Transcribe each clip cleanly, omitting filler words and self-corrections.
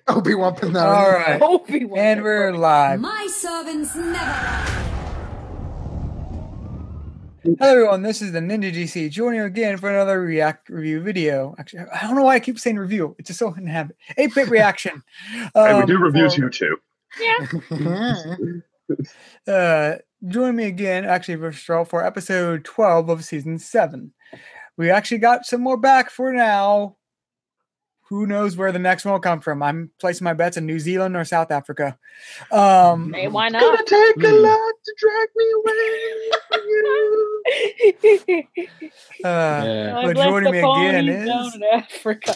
Obi-Wan Kenobi. All right. Obi-Wan And we're live. My servants never. Hello everyone, this is the Ninja GC joining you again for another React review video. Actually, I don't know why I keep saying review. It's just so in habit. 8-bit reaction. Hey, we do reviews here too. Yeah. Join me again, actually, for episode 12 of season 7. We actually got some more back for now. Who knows where the next one will come from? I'm placing my bets in New Zealand or South Africa. Hey, why not? It's gonna take a lot to drag me away from you. But joining me again is down in Africa.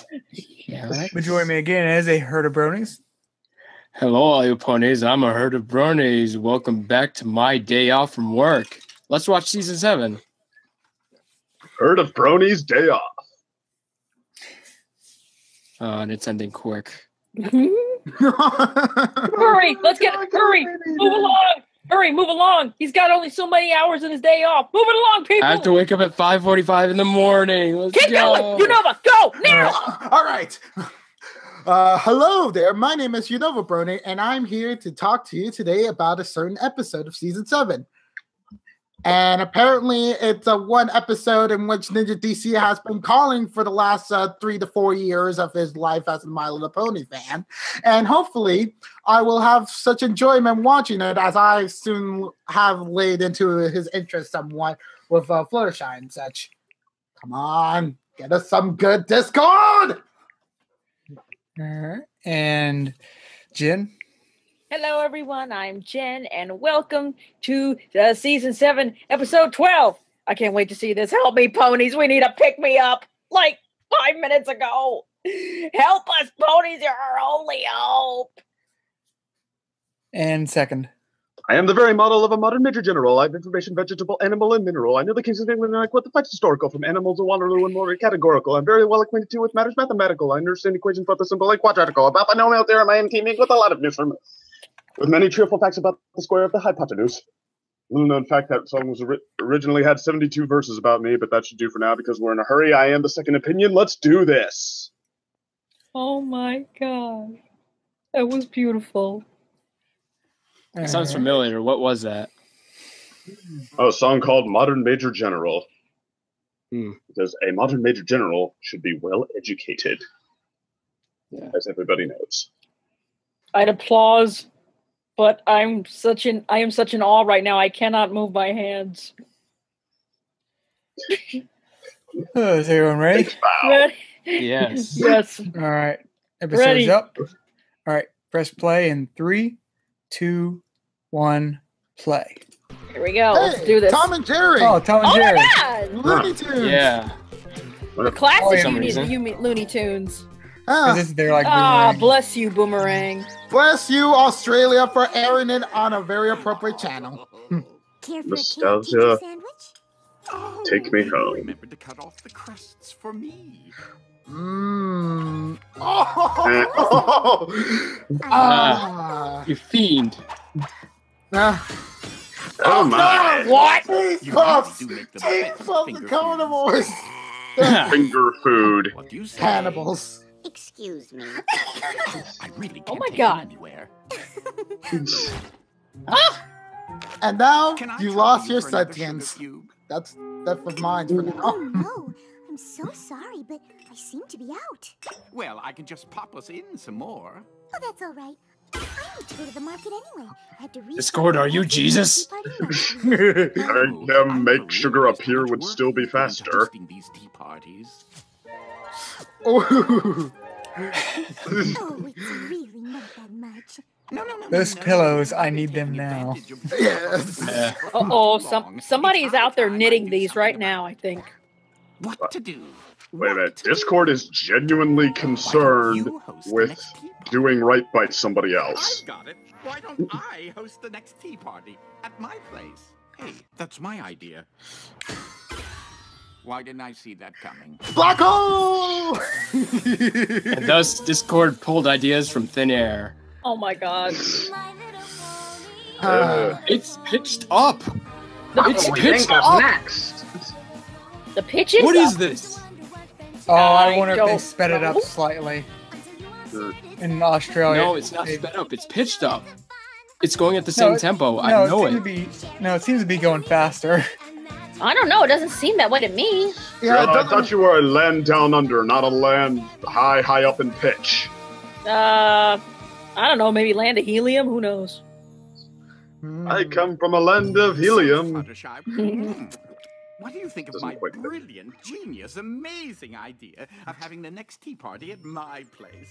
But joining me again is a herd of bronies. Hello, all you ponies. I'm a herd of bronies. Welcome back to my day off from work. Let's watch season 7. Herd of bronies, day off. And it's ending quick. Hurry! Let's get it! Hurry! Move along! Hurry! Move along! He's got only so many hours in his day off. Move it along, people! I have to wake up at 5:45 in the morning. Let's Keep go. going! Unova, go! Now! All right. Hello there. My name is Unova Brony, and I'm here to talk to you today about a certain episode of season 7. And apparently, it's one episode in which Ninja DC has been calling for the last 3 to 4 years of his life as a My Little Pony fan. And hopefully, I will have such enjoyment watching it as I soon have laid into his interest somewhat with Fluttershy and such. Come on, get us some good Discord! And Jenn. Hello, everyone. I'm Jen, and welcome to season 7, episode 12. I can't wait to see this. Help me, ponies. We need a pick-me-up like 5 minutes ago. Help us, ponies. You're our only hope. And second. I am the very model of a modern major general. I have information, vegetable, animal, and mineral. I know the kings of England and I quote the facts historical from animals to Waterloo and more categorical. I'm very well acquainted too with matters mathematical. I understand equations both the simple and quadratical. About the no-mail theorem, I am teaming with a lot of news from with many cheerful facts about the square of the hypotenuse. Little known fact, that song was originally had 72 verses about me, but that should do for now because we're in a hurry. I am the second opinion. Let's do this. Oh my god. That was beautiful. It sounds familiar. What was that? Oh, a song called Modern Major General. Because a modern major general should be well educated. Yeah. As everybody knows. I'd applause. But I am such in awe right now. I cannot move my hands. Is everyone ready? Ready? Yes. Yes. All right. Episode's Ready. up. All right. Press play in 3, 2, 1, play. Here we go. Let's do this. Tom and Jerry! Oh, Tom and Oh Jerry. my god! Looney Tunes! Yeah. The classic For some reason. Looney Tunes. They're like Ah, bless you, Boomerang. Bless you, Australia, for airing it on a very appropriate channel. Care for Nostalgia. a sandwich? Take me home. Remember to cut off the crusts for me. Mmm. You fiend. Oh my. What? Cheese You puffs! really do make the Cheese best puffs finger and foods. carnivores! Finger food. What do you say? Cannibals. Excuse me. I really can't Oh my take God. them anywhere. And now Can I you trouble lost you your for another sentience. sugar cube? That was mine for now. Oh no, I'm so sorry, but I seem to be out. Well, I can just pop us in some more. Oh, that's all right. I need to go to the market anyway. I have to read. Discord, are you Jesus? Having them make sugar appear would still be faster. These tea parties. Ooh. Oh, it's really not that much. No. Those pillows, I need them now. Yes. Yeah. Uh-oh, somebody's out there knitting these right now, I think. What to do? Wait a minute. Discord is genuinely concerned with doing right by somebody else. I've got it. Why don't I host the next tea party at my place? Hey, that's my idea. Why didn't I see that coming? Black hole! And thus, Discord pulled ideas from thin air. Oh my god. It's pitched up. It's we pitched think up up. next. The pitch is What up. is this? Oh, I wonder if they don't sped it up know. slightly. in Australia. No, it's not sped up. It's pitched up. It's going at the same tempo. I know it. It seems to be going faster. I don't know. It doesn't seem that way to me. Yeah, I thought you were a land down under, not a land high up in pitch. I don't know. Maybe land of helium. Who knows? I come from a land of helium. Fluttershy. What do you think of my brilliant, genius, amazing idea of having the next tea party at my place?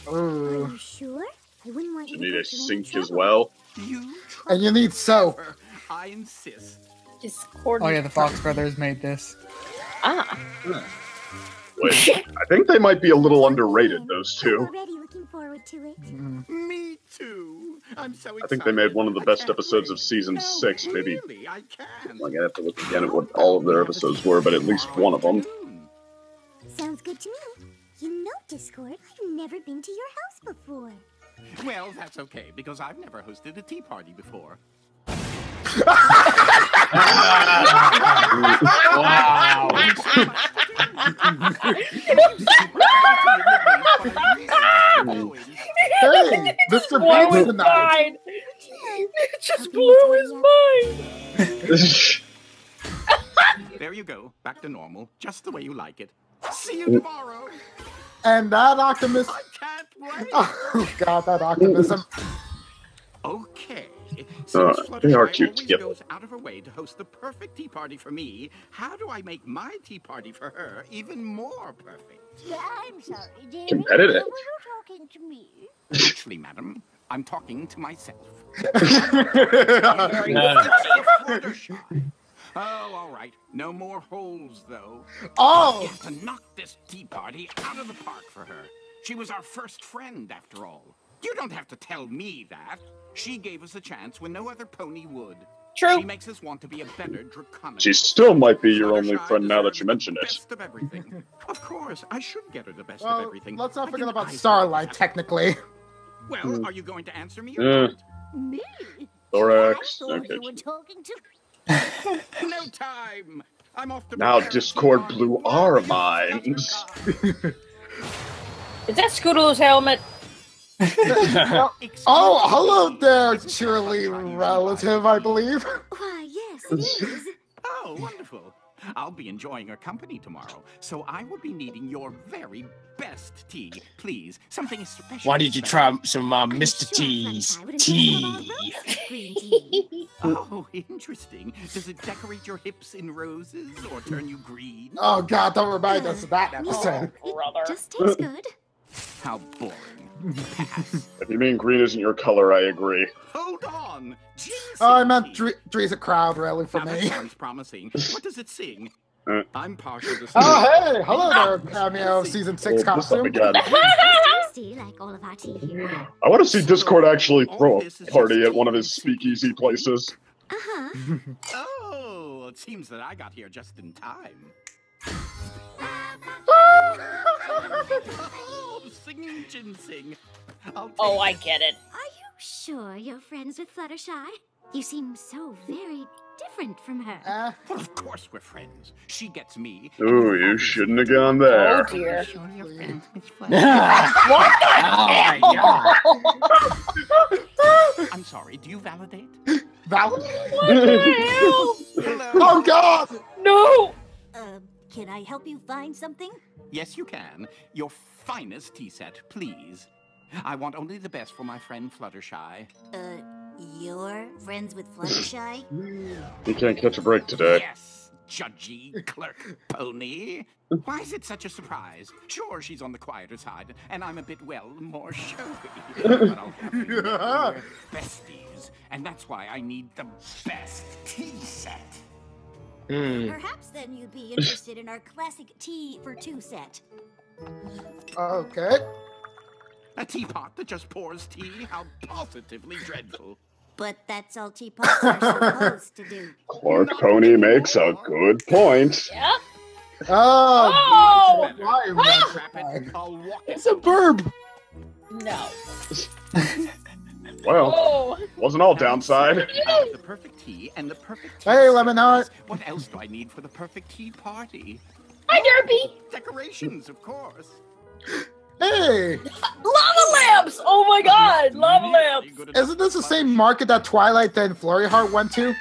Are you sure? I wouldn't want You you need to a get in sink trouble. as well. You And you need soap. I insist. Discord. Oh yeah, the Fox brothers made this. Ah. Wait, I think they might be a little underrated, those two. Already looking forward to it. Me too. I'm so excited. I think they made one of the I best can't episodes wait. of season 6, maybe. Really, I can. Like, I have to look again at what all of their episodes were, but at least one of them. Sounds good to me. You know, Discord, I've never been to your house before. Well, that's okay, because I've never hosted a tea party before. Wow. Hey, Mr. Blew Beats his tonight. mind. It just blew his mind. There you go, back to normal, just the way you like it. See you tomorrow. And that Optimus. I can't wait. Oh, God, that optimism. Okay. Since they are Fluttershy cute always together. goes out of her way to host the perfect tea party for me, how do I make my tea party for her even more perfect? I'm sorry, dearie. Competitive. Were you talking to me? Actually, madam, I'm talking to myself. Fluttershy. Oh, all right. No more holes, though. You Oh, have to knock this tea party out of the park for her. She was our first friend, after all. You don't have to tell me that. She gave us a chance when no other pony would. True. She makes us want to be a better draconic. She still might be your only Fluttershy friend now that deserves you mention the it. Best of everything. Of course, I should get her the best of well, everything. let's not I forget think about I Starlight, should. technically. Well, are you going to answer me or Eh. not? Me? Thorax. I thought Okay. you were talking to No time. I'm off to Now prepare a Discord tea party blew one our of another minds. kind. Is that Scootaloo's helmet? Oh, hello there, cheerly relative, I believe. Why, yes, it is. Oh, wonderful. I'll be enjoying her company tomorrow, so I will be needing your very best tea. Please, something especially Why did you special. try some Mr. T's Fluttershy would tea? enjoy some of our roasted green tea. Oh, interesting. Does it decorate your hips in roses or turn you green? Oh, God, don't remind us of that episode. Brother. Just tastes good. How boring. Pass. If you mean green isn't your color, I agree. Hold on. Ginseng Oh, I meant tea. Dree's a crowd rally for Now that me. sounds promising. What does it sing? I'm partial to Oh, hey, hello there, cameo of season 6 Hold this up costume. again. Tasty, like all of our tea here. I want to see Discord actually throw a party at one of his speakeasy places. Uh-huh. Oh, it seems that I got here just in time. Oh, singing ginseng. Oh, I get it. Are you sure you're friends with Fluttershy? You seem so very different from her. Well, of course we're friends. She gets me. Ooh, you shouldn't have gone Oh there. dear. Sure you're friends with Oh my God. I'm sorry, do you validate? Valid? Hello? Oh, God! No. Can I help you find something? Yes, you can. Your finest tea set, please. I want only the best for my friend Fluttershy. You're friends with Fluttershy? He can't catch a break today. Yes, judgy clerk pony. Why is it such a surprise? Sure, she's on the quieter side, and I'm a bit, well, more showy. But I'll have you know we're besties, and that's why I need the best tea set. Perhaps then you'd be interested in our classic tea for two set. Okay. A teapot that just pours tea? How positively dreadful. But that's all teapots are supposed to do. Clark Pony makes a good point. Yep. Oh! Oh! Why Wrap it, I'll walk it. It's a burb. No. Well, Oh. wasn't all downside. I have the perfect tea and the perfect tea Hey, set. Lemon Heart. What else do I need for the perfect tea party? Hi, Derpy. Decorations, of course. Hey, Lava lamps. Oh my God, lava lamps. isn't this the same market that Twilight and Flurry Heart went to?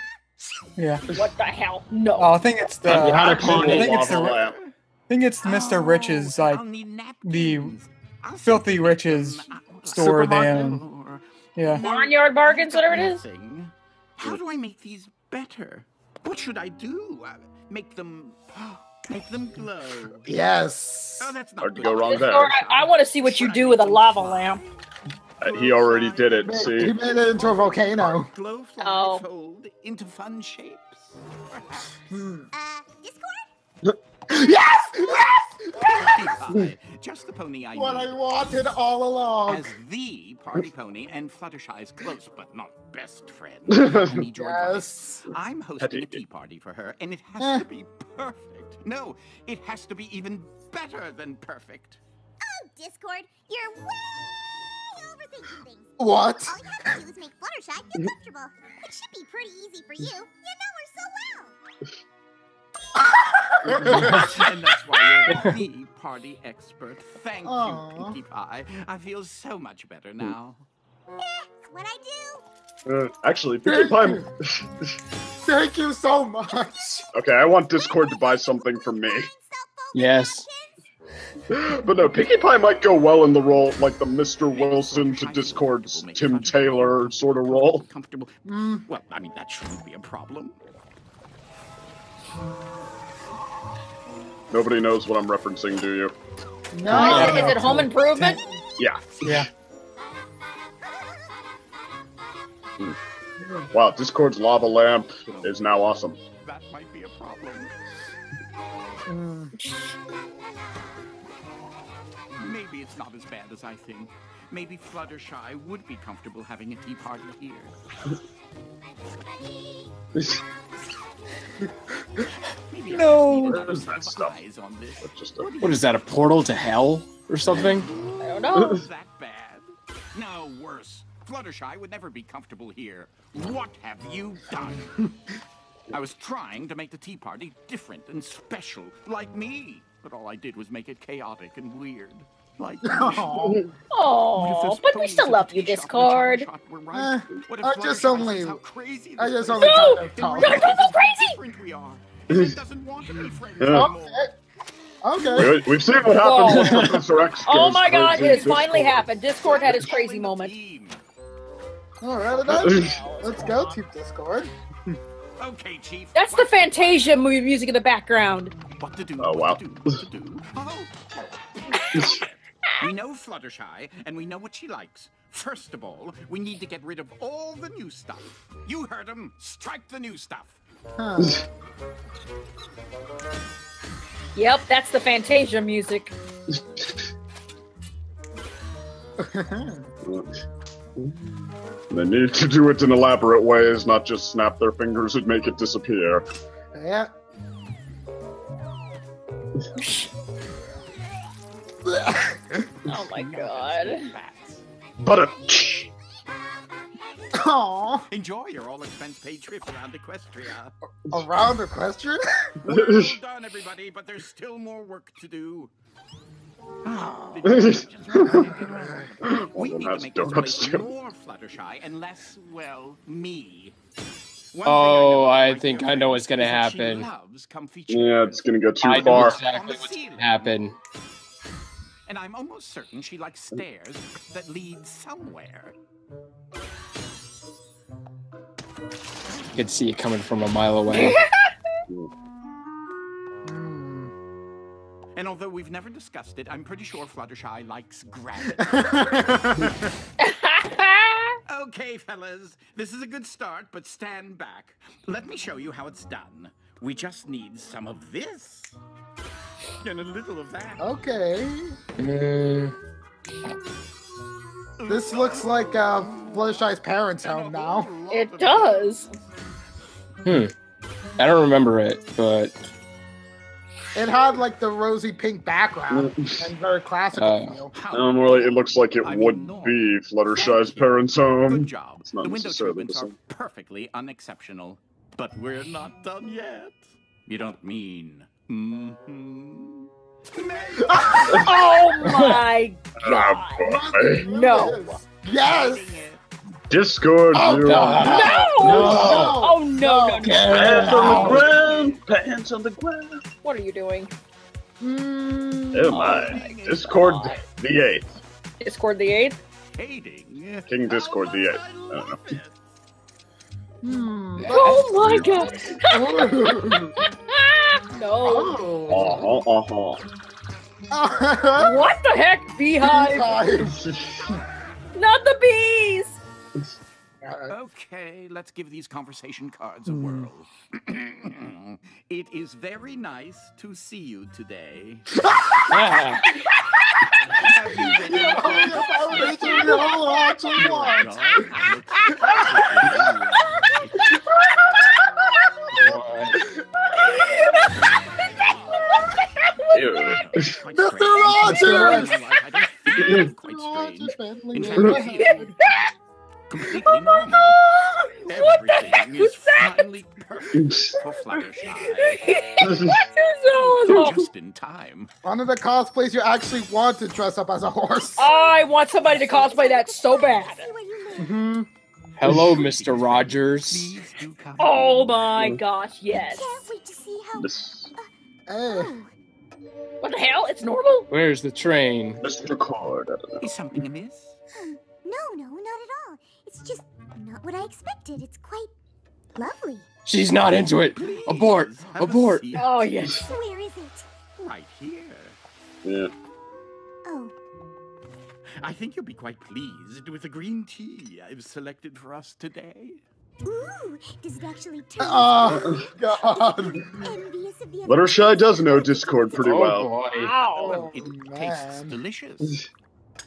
Yeah. What the hell? No. Oh, I think it's the. The I actual think it's lava the. lamp. think it's Mr. Rich's, like, I'll need the napkins. I'll Filthy simply make Rich's them, store they supermarket own. or- Yeah. No, Barnyard bargains, whatever it is. nothing. How do I make these better? What should I do? Make them glow. Yes. Oh, that's not Hard to good. go wrong there. Or I want to see what you do with a lava lamp. He already did it. He See, made it into a volcano. Glow fly Oh. fold into fun shapes. Discord? Yes! Yes! Hi, just the pony I What need. I wanted all along. As the party pony and Fluttershy's close but not best friend, I need your advice. Yes. I'm hosting a tea party for her, and it has to be perfect. No, it has to be even better than perfect. Oh, Discord, you're way overthinking things. What? All you have to do is make Fluttershy feel comfortable. It should be pretty easy for you. You know her so well. And that's why you're the party expert. Thank Aw. you, Pinkie Pie. I feel so much better now. It's what I do. actually, Pinkie Pie. Thank you so much. Okay, I want Discord to buy something for me. Yes. But no, Pinkie Pie might go well in the role, like the Mr. Wilson to Discord's Tim Taylor sort of role. Comfortable. Well, I mean, that shouldn't be a problem. Nobody knows what I'm referencing, do you? No. Is it Home Improvement? Yeah. Yeah. Wow, Discord's lava lamp is now awesome. That might be a problem. Maybe it's not as bad as I think. Maybe Fluttershy would be comfortable having a tea party here. Maybe No. I just need another Where's set that of stuff? eyes on this. That's just a... What is that, a portal to hell or something? I don't know. Is that bad? No, worse. Fluttershy would never be comfortable here. What have you done? I was trying to make the tea party different and special, like me. But all I did was make it chaotic and weird. Like me. Oh. Oh, but we still love you, Discord. I just only- I just only No! kind of talk. Don't go crazy! Different we are. It doesn't want to be friends Yeah. anymore. Okay. We've seen what happens when Professor X Oh goes my God, crazy. it has finally happened. Discord had his crazy Join the moment. team. All right, then. Let's go, Team Discord. Okay, Chief. That's the Fantasia music in the background. What to do? Oh, wow. What to do? What to do? Oh. We know Fluttershy, and we know what she likes. First of all, we need to get rid of all the new stuff. You heard him. Strike the new stuff. Huh. Yep, that's the Fantasia music. They need to do it in elaborate ways, not just snap their fingers and make it disappear. Yeah. Oh my God. But Aw. Enjoy your all-expense-paid trip around Equestria. Around Equestria? Well done, everybody, but there's still more work to do. We need to make this place more Fluttershy and less, well, me. One thing Oh, I I know think my I know what's gonna is that she happen. loves comfy chairs. yeah, it's gonna go too I know far. exactly what's going to happen. And I'm almost certain she likes stairs that lead somewhere. You could see it coming from a mile away. And although we've never discussed it, I'm pretty sure Fluttershy likes gravity. Okay, fellas, this is a good start, but stand back. Let me show you how it's done. We just need some of this. And a little of that. Okay. Mm, This looks like Fluttershy's parents' home now. It does. I don't remember it, but It had like the rosy pink background and very classical feel. Really, it looks like it I would mean, no. be Fluttershy's parents' home. Good job. It's not The window necessarily treatments the are same. perfectly unexceptional. But we're not done yet. You don't mean Mm-hmm. Oh my god! boy. No! Yes. Discord, Oh, you. God. No! Oh no! Pants on the ground. Pants on the ground. What are you doing? Oh my. Discord the 8th. Discord the 8th? Hating. King Discord the 8th. I don't know. Oh my god! No. Oh. What the heck? Beehive? Not the bees! Okay, let's give these conversation cards a whirl. It is very nice to see you today. Have you Mr. Rogers! Quite strange. In fact, completely normal. What the heck Everything was is that? finally perfect for Fluttershy. Just in time. One of the cosplays you actually want to dress up as a horse. I want somebody to cosplay that so bad. Hello, Mr. Rogers. Please do come. Oh my gosh, yes. Can't wait to see how. Hey. What the hell? It's normal? Where's the train? Mr. Cord. Is something amiss? No, not at all. It's just not what I expected. It's quite lovely. She's not into it. Abort. Please, have a Abort. seat. Oh, yes. Where is it? Right here. Yeah. Oh, I think you'll be quite pleased with the green tea I've selected for us today. ooh! Does it actually turn? Oh, God. Envious of the other. Fluttershy does know Discord pretty Oh, well. boy. Ow. Well, it tastes man. delicious.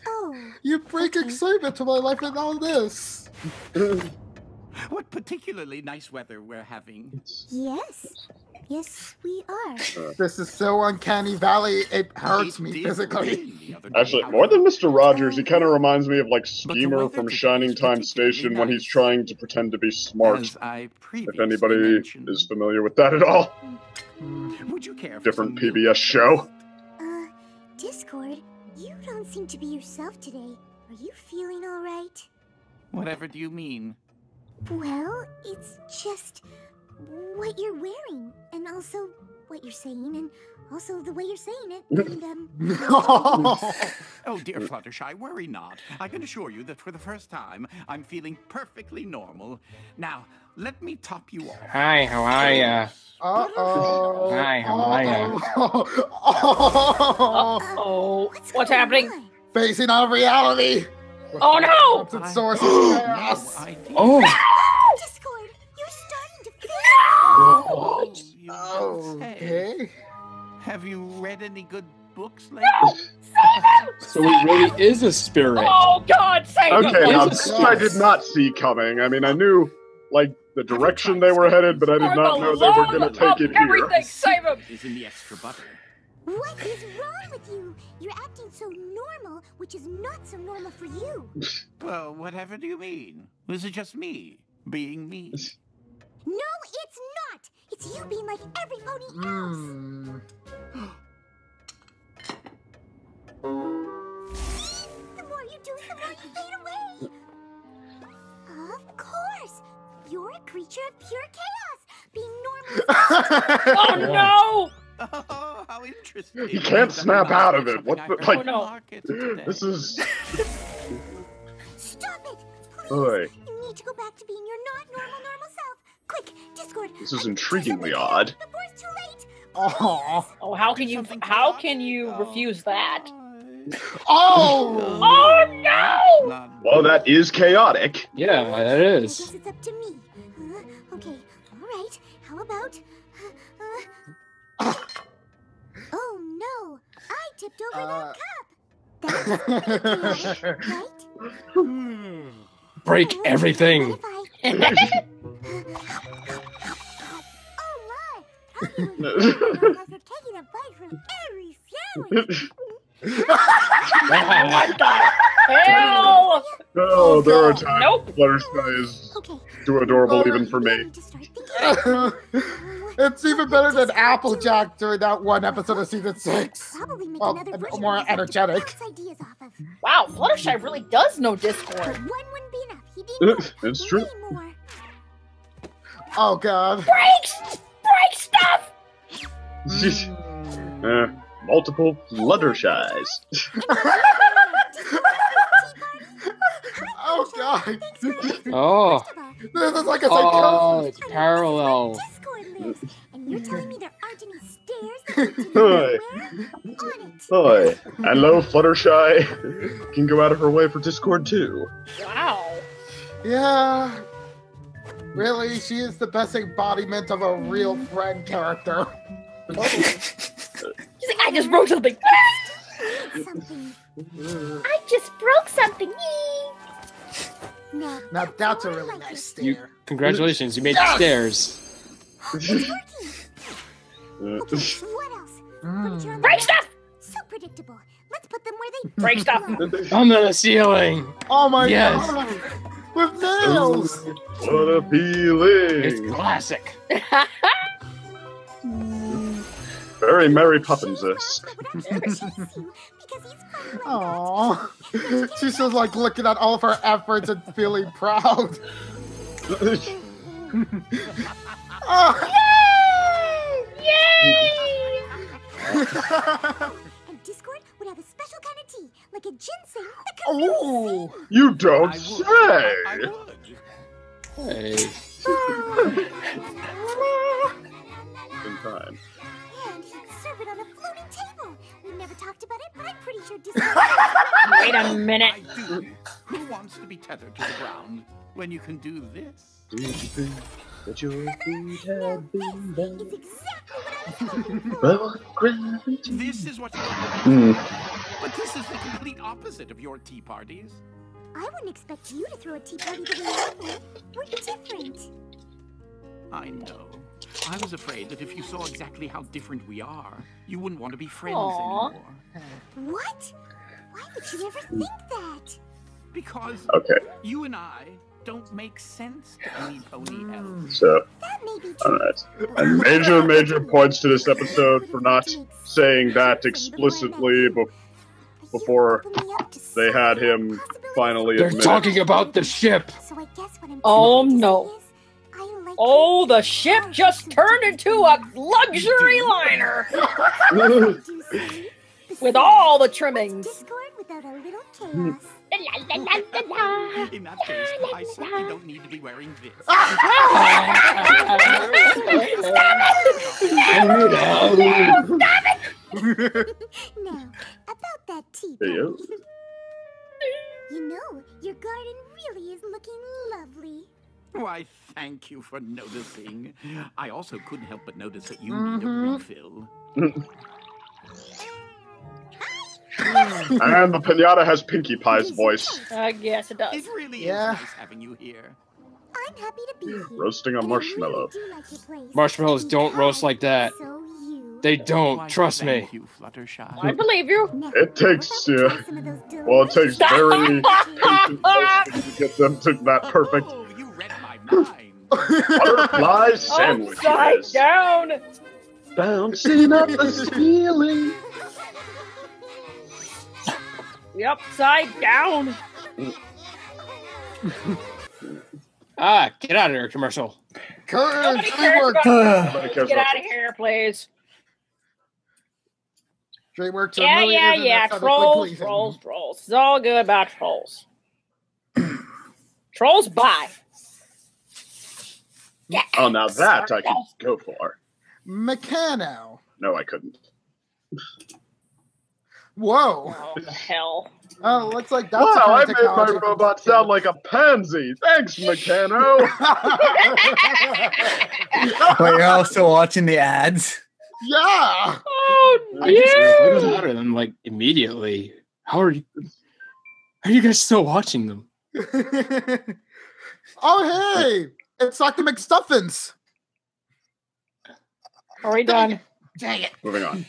Oh, You bring excitement to my life and all this. What particularly nice weather we're having. yes, we are. This is so uncanny valley, it hurts It me did physically. rain the other day, Actually, more than Mr. Rogers, he kind of reminds me of like the Schemer weather from today Shining is Time particularly Station when he's nice. trying to pretend to be smart. As I If previously anybody mentioned. is familiar with that at all. Would you care for Different some PBS show. Discord, you don't seem to be yourself today. Are you feeling all right? Whatever do you mean? Well, it's just what you're wearing, and also what you're saying, and also the way you're saying it. And, Oh, dear Fluttershy, worry not. I can assure you that for the first time, I'm feeling perfectly normal. Now, let me top you off. Hi, how are ya? Uh-oh. Hi, how are ya? Oh, what's happening? on? Facing out of reality. Oh no! Constant source of chaos. No idea. Oh, Discord, you're starting to feel. Oh, you don't say. Okay. Have you read any good books lately? so he really is a spirit. Oh God, save him! Okay, now Jesus this I did not see coming. I mean, I knew like the direction they were headed, but I did For not the know they were love going to of take it here. everything, save him! Is in the extra butter. What is wrong with you? You're acting so normal, which is not so normal for you. Well, whatever do you mean? Was it just me being me? No, it's not. It's you being like every pony else. The more you do, the more you fade away. Of course. You're a creature of pure chaos. Being normal. Oh no! Oh, how interesting. He can't snap out of it. What the, like, Oh, no. this is... Stop it. Please. Oy. You need to go back to being your not normal self. Quick, Discord. This is I can do something intriguingly about odd. it Before it's too late. Oh. Oh, how can you refuse that? Oh. Oh no! Well, that is chaotic. Yeah, that I is. guess it's up to me. Okay, all right. How about? Oh no! I tipped over that cup. That's chaotic, right? Break What everything. if I? Oh my! How do you know after taking a bite from every sandwich? What the hell? Oh, there are times Nope. Fluttershy is Okay. too adorable even for me. I need to start thinking. It's even better than Applejack during that one episode of season 6. Probably make Well, another version more of these to energetic. bounce ideas off of. Wow, Fluttershy really does know But Discord. one wouldn't be enough. He needs more. It's true. Way more. Oh god. Break stuff! Multiple Fluttershys. Oh god. Oh. First of all, This is like a Oh, psychosis. it's parallel. Discord lives, and you're telling me there aren't any stairs that lead to nowhere? On it. Boy, and lo, Fluttershy can go out of her way for Discord too. Wow. Yeah. Really, she is the best embodiment of a real friend character. She's like, I just broke something. Something. I just broke something. Now that's a really nice stare. Congratulations, you made the stairs. It's working. Okay, so what else? Furniture on the Break wall? stuff! So predictable. Let's put them where they Break stuff. Under the ceiling. Oh my Yes. god! With nails! What a feeling! It's classic. Very Mary Poppins this. Aww. She's just like looking at all of her efforts and feeling proud. Oh. Yay! And Discord would have a special kind of tea, like a ginseng that could really Oh. sing. You don't I say! would. Hey. In time. And he'd serve it on a floating table. We never talked about it, but I'm pretty sure Discord. Wait a minute. I do. Who wants to be tethered to the ground when you can do this? Do you think that your feet have been It's bound exactly what I was hoping for. by gravity? This is what you Hmm. But this is the complete opposite of your tea parties. I wouldn't expect you to throw a tea party the way I would. We're different. I know. I was afraid that if you saw exactly how different we are, you wouldn't want to be friends Aw. anymore. What? Why would you ever think that? Because Okay, you and I don't make sense to any pony else. so, That may be true. alright. And major points to this episode for not saying that explicitly before they had him finally They're admit talking about the ship. So I guess what I'm Oh, trying to no. say is, I like Oh, you. the ship just turned into a luxury liner it. Do see? with all the trimmings. Discord without a little chaos. La, la, la, la, la. In that case, I certainly don't need to be wearing this. Now, about that tea Hey, party. yo. You know, your garden really is looking lovely. Why, thank you for noticing. I also couldn't help but notice that you need a refill. And the pinata has Pinkie Pie's voice. I guess it does. It really Yeah. is nice having you here. I'm happy to be here. Roasting a and I marshmallow. really do like your place. Marshmallows don't roast like that. So you. They don't. Why, Trust me. thank you, Fluttershy. I believe you. Now, It takes, we're about to try some of those well, it takes delicious- very patient roasting to get them to that perfect Oh, you read my mind. butterfly Upside sandwiches. down. Bouncing up the ceiling. Yep, upside down. Ah, get out of here, commercial. Current Nobody cares DreamWorks. about Nobody cares Get about out of here, please. DreamWorks Yeah, really yeah, isn't yeah. aesthetically Trolls, pleasing. trolls. It's all good about trolls. Trolls, bye. Yeah. Oh, now that I could go for. Meccano. No, I couldn't. Whoa. Oh, the hell. Oh, looks like that's Wow, the kind I of made my technology from robot sound like a pansy. Thanks, Meccano. But you're also watching the ads. Yeah. Oh, I just yeah. got out of them like immediately. How are you? Are you guys still watching them? Oh, hey. It's Dr. McStuffins. Are we done? Dang it. Moving on.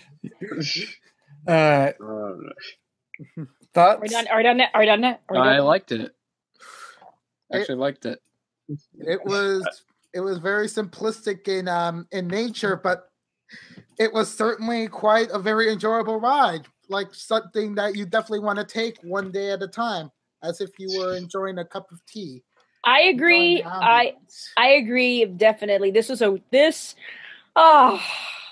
Uh, Are we thoughts? done? Are we done? Are we done? Are we I done? liked it. Actually liked it. It was It was very simplistic in nature, but it was certainly quite a very enjoyable ride. Like something that you definitely want to take one day at a time, as if you were enjoying a cup of tea. I agree. I agree definitely.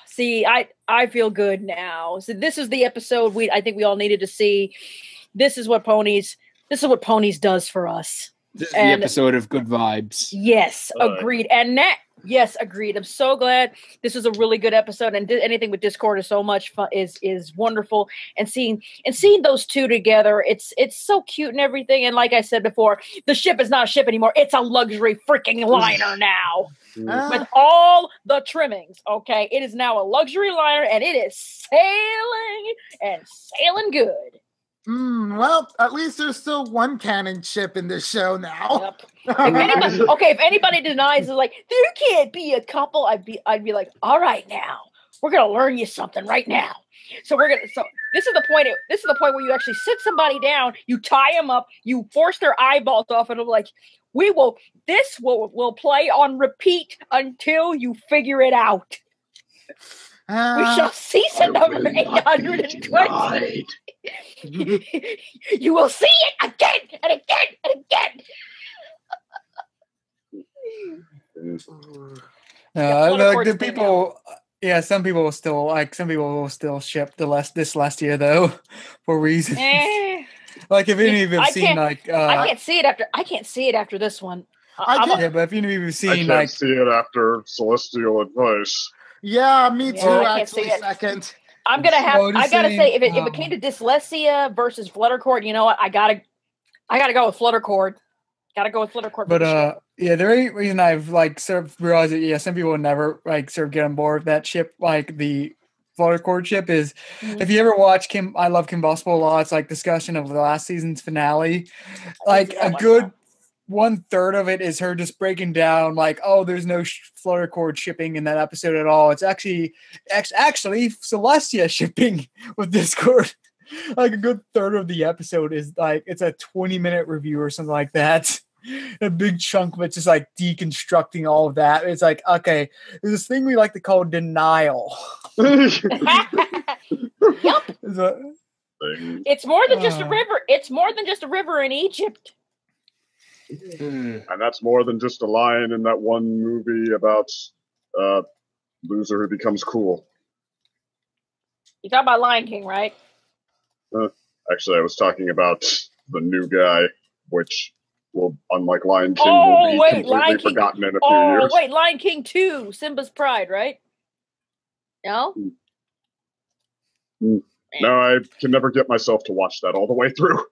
See, I feel good now. So this is the episode I think we all needed to see. This is what Ponies does for us. This is the episode of good vibes. Yes, agreed. And yes, agreed. I'm so glad this is a really good episode. And anything with Discord is so much fun. Is wonderful. And seeing those two together, it's so cute and everything. And like I said before, the ship is not a ship anymore. It's a luxury freaking liner now. With all the trimmings, okay? It is now a luxury liner, and it is sailing good. Well, at least there's still one canon ship in this show now. Yep. If anybody denies it, like there can't be a couple, I'd be like, all right, now we're gonna learn you something right now. So this is the point. This is the point where you actually sit somebody down, you tie them up, you force their eyeballs off, and I'm like, this will play on repeat until you figure it out. We shall cease at number 820. You will see it again and again and again. Some people will still ship this last year though, for reasons. Like if any of you have seen I can't see it after this one. But if any of you have seen I can't see it after Celestial Advice. Yeah, me too. Actually, second. I gotta say, if it came to Dyslexia versus Fluttercord, you know what? I gotta go with Fluttercord. But the only reason I've sort of realized that some people would never sort of get on board with that ship, like the Fluttercord ship, is if you ever watch I Love Kim Possible a lot. It's like discussion of the last season's finale. Like a good 1/3 of it is her just breaking down there's no Fluttercord shipping in that episode at all. It's actually Celestia shipping with Discord. Like a good 1/3 of the episode is it's a 20-minute review or something like that. A big chunk of it's just deconstructing all of that. It's okay, there's this thing we like to call denial. Yep. It's more than just a river. It's more than just a river in Egypt. And that's more than just a line in that one movie about loser who becomes cool. You talking about Lion King, right? Actually, I was talking about the new guy, which will, unlike Lion King, will be completely forgotten in a few years. Oh, wait, Lion King 2, Simba's Pride, right? No? No, I can never get myself to watch that all the way through.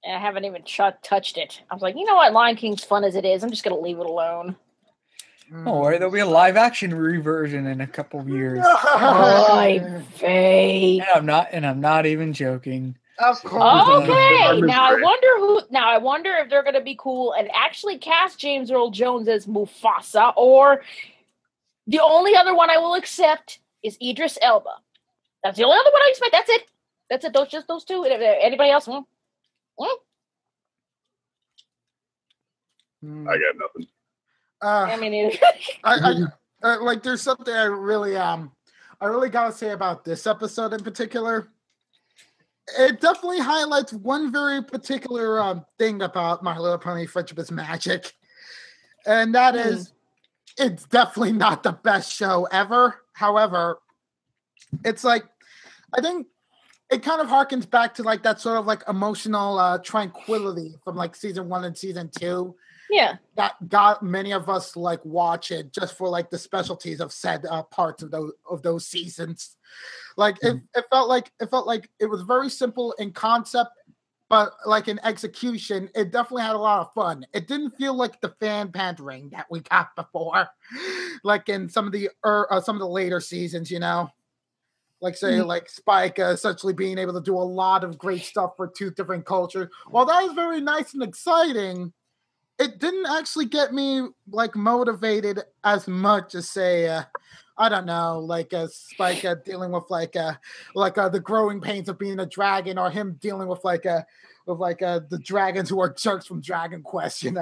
I haven't even touched it. I was like, you know what? Lion King's fun as it is. I'm just going to leave it alone. Don't worry, there'll be a live-action reversion in a couple of years. And I'm not even joking. Of course. Okay. Now I wonder if they're going to be cool and actually cast James Earl Jones as Mufasa, or the only other one I will accept is Idris Elba. That's the only other one I expect. That's it. Just those two. Anybody else? I got nothing. I mean, there's something I really gotta say about this episode in particular. It definitely highlights one very particular thing about My Little Pony: Friendship is Magic, and that is, it's definitely not the best show ever. However, it's I think it kind of harkens back to that sort of emotional tranquility from season 1 and season 2. Yeah, that got many of us watch it just for the specialties of said parts of those seasons. It felt like it was very simple in concept, but in execution, it definitely had a lot of fun. It didn't feel like the fan pandering that we got before, in some of the later seasons, Spike essentially being able to do a lot of great stuff for two different cultures. While that was very nice and exciting, it didn't actually get me motivated as much as say I don't know, Spike dealing with the growing pains of being a dragon, or him dealing with the dragons who are jerks from Dragon Quest, It's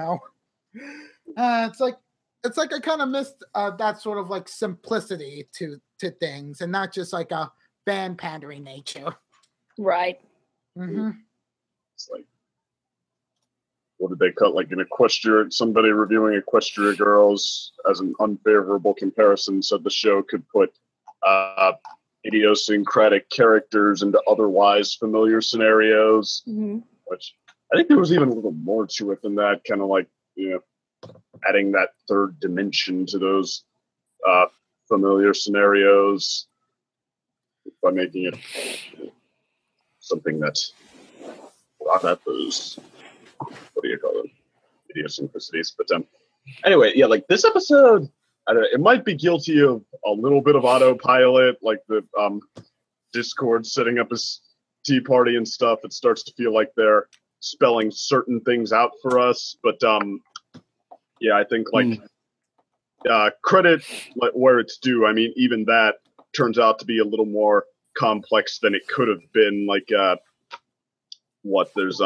it's like I kind of missed that sort of like simplicity to things, and not just like a fan pandering nature. Right. Mm-hmm. It's like, what did they cut? Like an Equestria, somebody reviewing Equestria Girls as an unfavorable comparison said the show could put idiosyncratic characters into otherwise familiar scenarios, which I think there was even a little more to it than that, kind of like, adding that third dimension to those familiar scenarios by making it something that brought up those, what do you call it, idiosyncrasies. But anyway, yeah, like this episode, I don't know, it might be guilty of a little bit of autopilot, like the Discord setting up his tea party and stuff. It starts to feel like they're spelling certain things out for us, but yeah, I think like credit where it's due. I mean, even that turns out to be a little more complex than it could have been. Like there's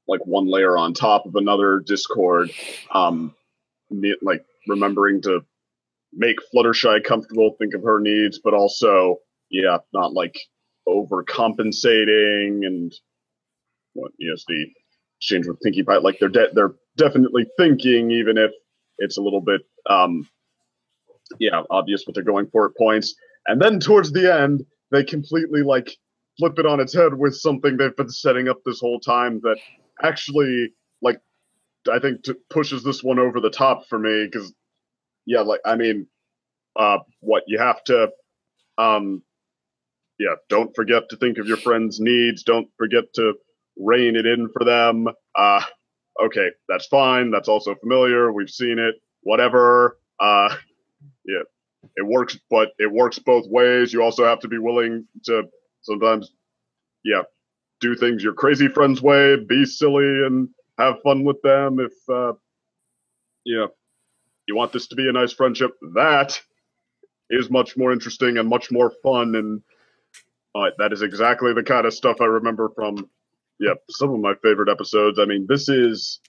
like one layer on top of another Discord, like remembering to make Fluttershy comfortable, think of her needs, but also not like overcompensating, and the exchange with Pinkie Pie, like they're definitely thinking, even if it's a little bit obvious what they're going for at points. And then towards the end, they completely like flip it on its head with something they've been setting up this whole time that actually, like, I think pushes this one over the top for me, because like, I mean, what you have to don't forget to think of your friends' needs, don't forget to rein it in for them. Okay, that's fine, that's also familiar, we've seen it, whatever. It works, but it works both ways. You also have to be willing to sometimes do things your crazy friend's way, be silly and have fun with them. If you want this to be a nice friendship, that is much more interesting and much more fun, and that is exactly the kind of stuff I remember from some of my favorite episodes. I mean, this is,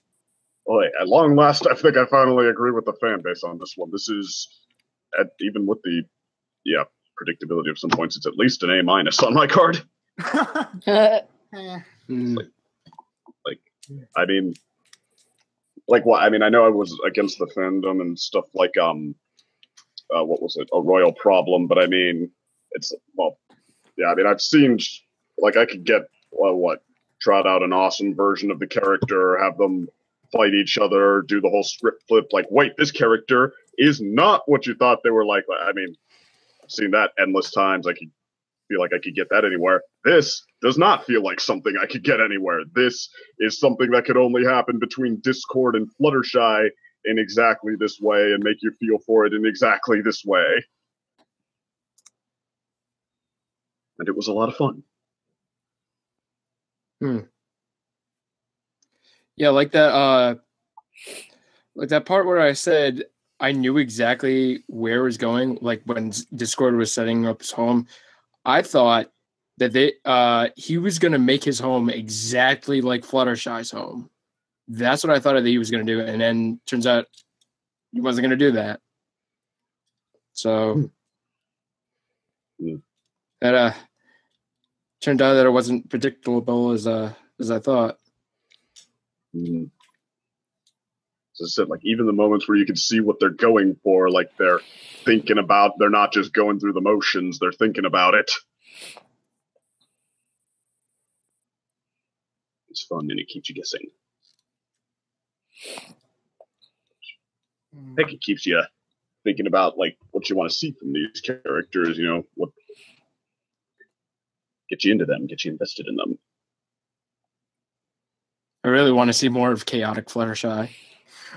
at long last, I think I finally agree with the fan base on this one. This is, even with the predictability of some points, it's at least an A- on my card. I mean, like what? I mean, I know I was against the fandom and stuff like what was it, A Royal Problem, but I mean, it's I mean, I've seen, like, I could get trot out an awesome version of the character, have them fight each other, do the whole script flip, like, wait, this character is not what you thought they were like. I mean, I've seen that endless times. I could feel like I could get that anywhere. This does not feel like something I could get anywhere. This is something that could only happen between Discord and Fluttershy in exactly this way, and make you feel for it in exactly this way. And it was a lot of fun. Yeah, like that part where I said I knew exactly where it was going, like when Discord was setting up his home. I thought that he was going to make his home exactly like Fluttershy's home. That's what I thought that he was going to do, and then turns out he wasn't going to do that. So that turned out that it wasn't predictable as I thought. As I said, like, even the moments where you can see what they're going for, like they're thinking about, they're not just going through the motions, they're thinking about it. It's fun and it keeps you guessing. I think it keeps you thinking about, like, what you want to see from these characters, what get you into them, get you invested in them. I really want to see more of chaotic Fluttershy.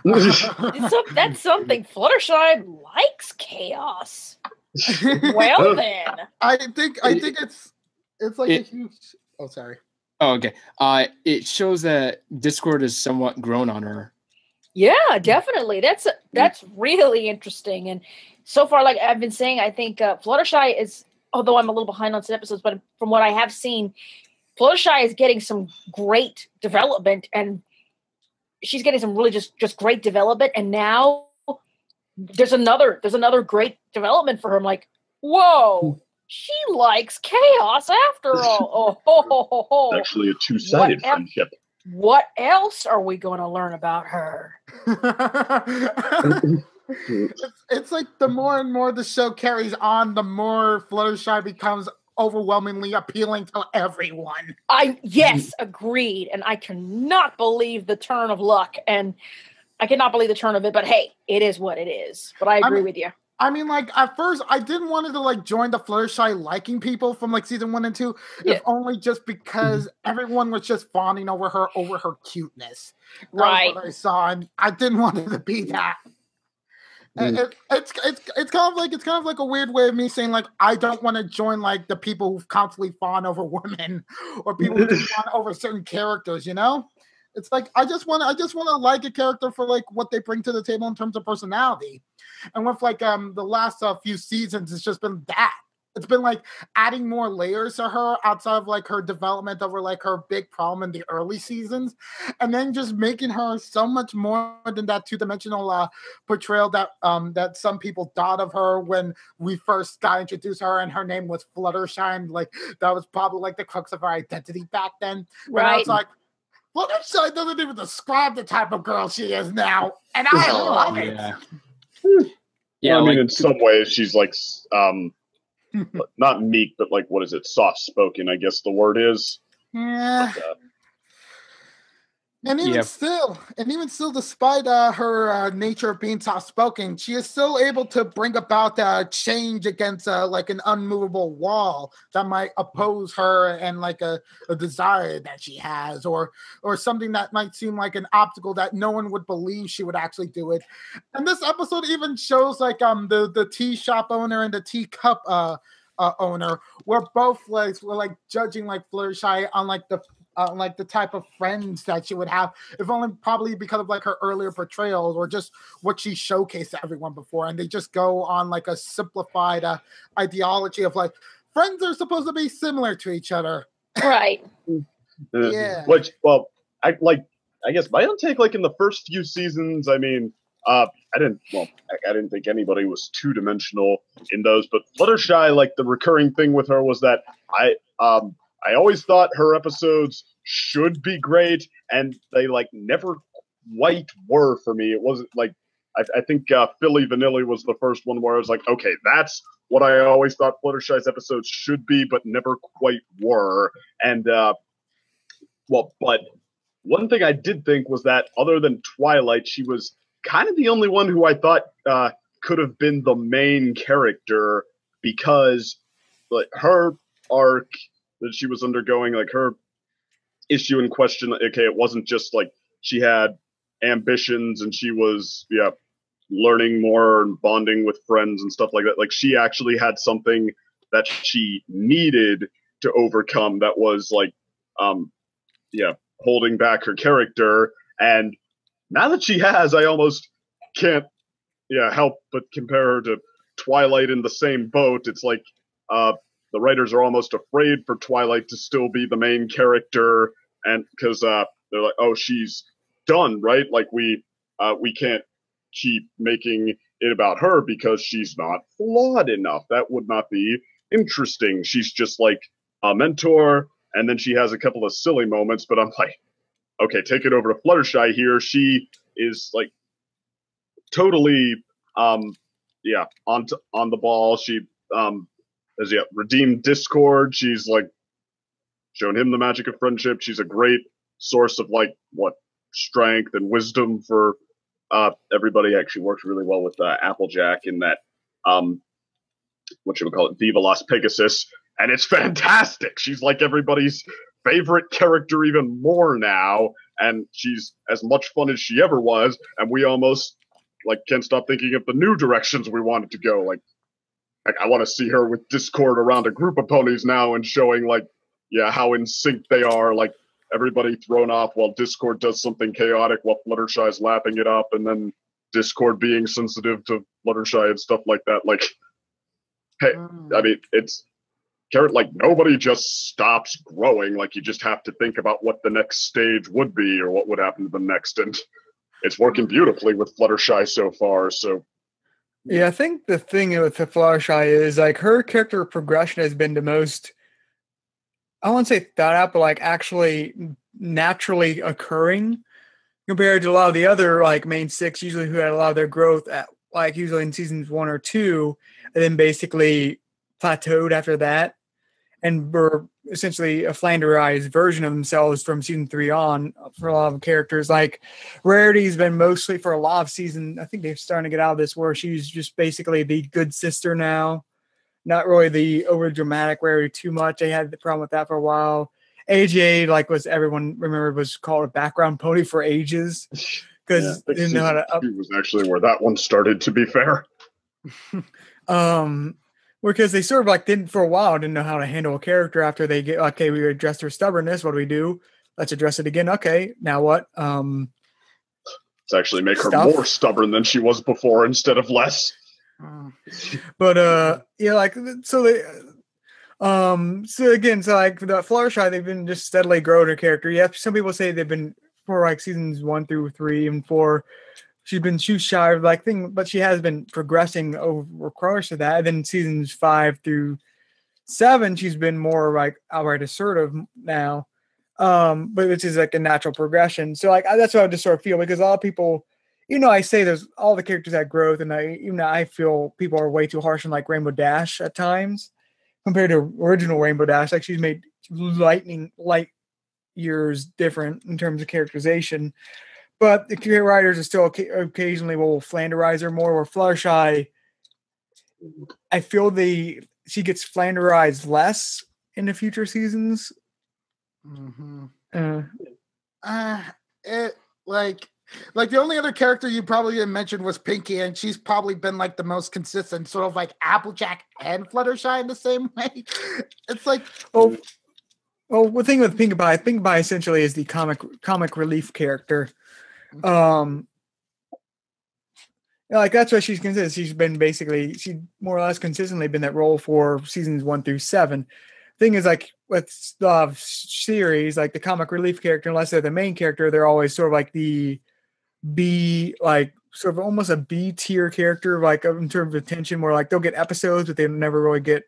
That's something. Fluttershy likes chaos. Well, then. I think it's like a huge. Oh, sorry. Oh, okay. It shows that Discord is somewhat grown on her. Yeah, definitely. That's really interesting. And so far, like I've been saying, I think Fluttershy is, although I'm a little behind on some episodes, but from what I have seen, Fluttershy is getting some great development, and she's getting some really just great development, and now there's another great development for her. I'm like, whoa, she likes chaos after all. It's actually a two-sided friendship. What else are we going to learn about her? It's like the more and more the show carries on, the more Fluttershy becomes overwhelmingly appealing to everyone. Yes, agreed. And I cannot believe the turn of luck, and I cannot believe the turn of it, but hey, it is what it is. But I agree with you. I mean, like, at first, I didn't want to, like, join the Fluttershy liking people from, like, season 1 and 2, if only just because everyone was just fawning over her cuteness. That was what I saw, and I didn't want it to be that. It's kind of like a weird way of me saying, like, I don't want to join, like, the people who constantly fawn over women or people who fawn over certain characters, you know? It's like I just want to like a character for like what they bring to the table in terms of personality. And with like the last few seasons, it's just been that. It's been like adding more layers to her outside of like her development over like her big problem in the early seasons, and then just making her so much more than that two-dimensional portrayal that that some people thought of her when we first got introduced to her, and her name was Fluttershy, and like that was probably like the crux of her identity back then. But now it's like Fluttershy doesn't even describe the type of girl she is now, and I love it. Yeah, I mean, in some ways, she's like, not meek, but like, what is it? Soft-spoken, I guess the word is. Yeah. But, and even still, despite her nature of being soft-spoken, she is still able to bring about change against like an unmovable wall that might oppose her and like a desire that she has, or something that might seem like an obstacle that no one would believe she would actually do it. And this episode even shows like the tea shop owner and the teacup owner were both like judging like Fluttershy on like the type of friends that she would have, if only probably because of like her earlier portrayals or just what she showcased to everyone before. And they just go on like a simplified ideology of like friends are supposed to be similar to each other. Right. Yeah. Which, well, I guess my own take, like in the first few seasons, I mean, I didn't think anybody was two-dimensional in those, but Fluttershy, like the recurring thing with her was that I always thought her episodes should be great, and they like never quite were for me. It wasn't like I think Philly Vanilli was the first one where I was like, okay, that's what I always thought Fluttershy's episodes should be, but never quite were. And but one thing I did think was that other than Twilight, she was kind of the only one who I thought could have been the main character, because like her arc that she was undergoing, like her issue in question, okay, it wasn't just like she had ambitions and she was learning more and bonding with friends and stuff like that. Like she actually had something that she needed to overcome that was like holding back her character. And now that she has, I almost can't help but compare her to Twilight in the same boat. It's like the writers are almost afraid for Twilight to still be the main character, and because they're like, oh, she's done, right? Like we can't keep making it about her because she's not flawed enough. That would not be interesting. She's just like a mentor, and then she has a couple of silly moments, but I'm like, okay, take it over to Fluttershy here. She is like totally on the ball. She has redeemed Discord. She's like shown him the magic of friendship. She's a great source of like strength and wisdom for everybody. Actually works really well with Applejack in that Viva Las Pegasus, and it's fantastic. She's like everybody's favorite character even more now, and she's as much fun as she ever was, and we almost like can't stop thinking of the new directions we wanted to go. Like I want to see her with Discord around a group of ponies now and showing like how in sync they are, like everybody thrown off while Discord does something chaotic while Fluttershy's lapping it up, and then Discord being sensitive to Fluttershy and stuff like that. Like, hey, I mean, it's like nobody just stops growing. Like you just have to think about what the next stage would be or what would happen to the next, and it's working beautifully with Fluttershy so far. So yeah, I think the thing with the Fluttershy is like her character progression has been the most, I won't say thought out, but like actually naturally occurring compared to a lot of the other like main six, usually who had a lot of their growth at like usually in seasons 1 or 2, and then basically plateaued after that, and were essentially a flanderized version of themselves from season 3 on for a lot of characters. Like Rarity's been mostly for a lot of season. I think they're starting to get out of this where she's just basically the good sister now. Not really the over dramatic Rarity too much. They had the problem with that for a while. AJ, like was everyone remembered, was called a background pony for ages because they didn't know how to. It was actually where that one started. To be fair, because they sort of like didn't know how to handle a character after they get okay. We addressed her stubbornness. What do we do? Let's address it again. Okay, now what? Let's actually make her more stubborn than she was before instead of less. But yeah, like so they. So again, so like the Fluttershy, they've been just steadily growing her character. Yeah, some people say they've been for like seasons 1 through 3 and 4. She's been too shy of like thing, but she has been progressing over course of that. And then seasons 5 through 7, she's been more like outright assertive now. But which is like a natural progression. So like that's what I just sort of feel, because a lot of people, I say there's all the characters that growth, and I feel people are way too harsh on like Rainbow Dash at times compared to original Rainbow Dash. Like she's made light years different in terms of characterization. But the writers are still occasionally will flanderize her more. Where Fluttershy, I feel she gets flanderized less in the future seasons. Mm-hmm. It like the only other character you probably didn't mention was Pinkie, and she's probably been like the most consistent, sort of like Applejack and Fluttershy in the same way. It's like well, the thing with Pinkie Pie essentially is the comic relief character. Like that's what she's consistent. She's more or less consistently been that role for seasons 1 through 7. Thing is, like with the series, like the comic relief character, unless they're the main character, they're always sort of like the B, like sort of almost a B tier character, like in terms of attention, where like they'll get episodes, but they never really get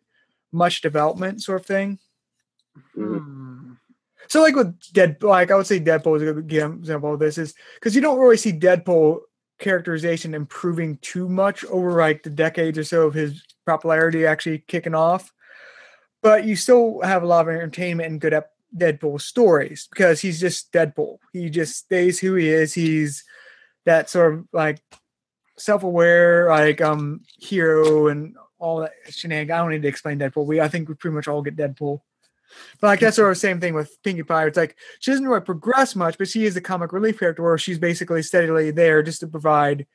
much development, sort of thing. So like with Deadpool, like I would say Deadpool is a good example of this, is because you don't really see Deadpool characterization improving too much over like the decades or so of his popularity actually kicking off. But you still have a lot of entertainment and good Deadpool stories because he's just Deadpool. He just stays who he is. He's that sort of like self-aware, like hero and all that shenanigans. I don't need to explain Deadpool. I think we pretty much all get Deadpool. But like that's sort of the same thing with Pinkie Pie. It's like she doesn't really progress much, but she is a comic relief character where she's basically steadily there just to provide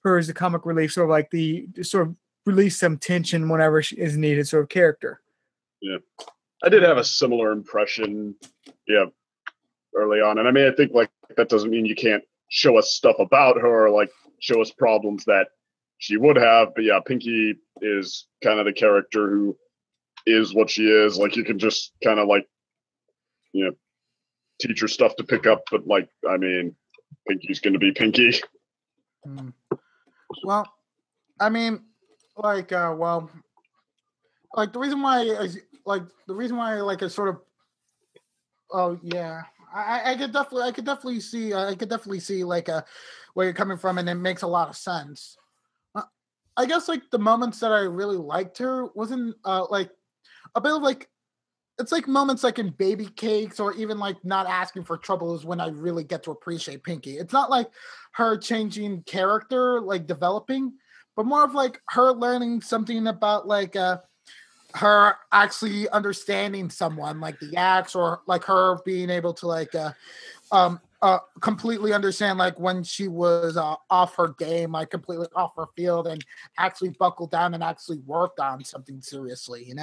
her as a comic relief, sort of like the sort of release some tension whenever she is needed sort of character. Yeah, I did have a similar impression, early on. And I mean, I think like that doesn't mean you can't show us stuff about her or like show us problems that she would have. But yeah, Pinkie is kind of the character who is what she is. Like you can just kind of like, teach her stuff to pick up. But like, I mean, Pinkie's going to be Pinkie. Well, I mean, like the reason why I sort of, oh yeah, I could definitely see like where you're coming from, and it makes a lot of sense. I guess like the moments that I really liked her wasn't like a bit of like, it's like moments like in Baby Cakes or even like Not Asking for Trouble is when I really get to appreciate Pinkie. It's not like her changing character, like developing, but more of like her learning something about like her actually understanding someone, like the acts, or like her being able to like completely understand like when she was off her game, like completely off her field, and actually buckled down and actually worked on something seriously,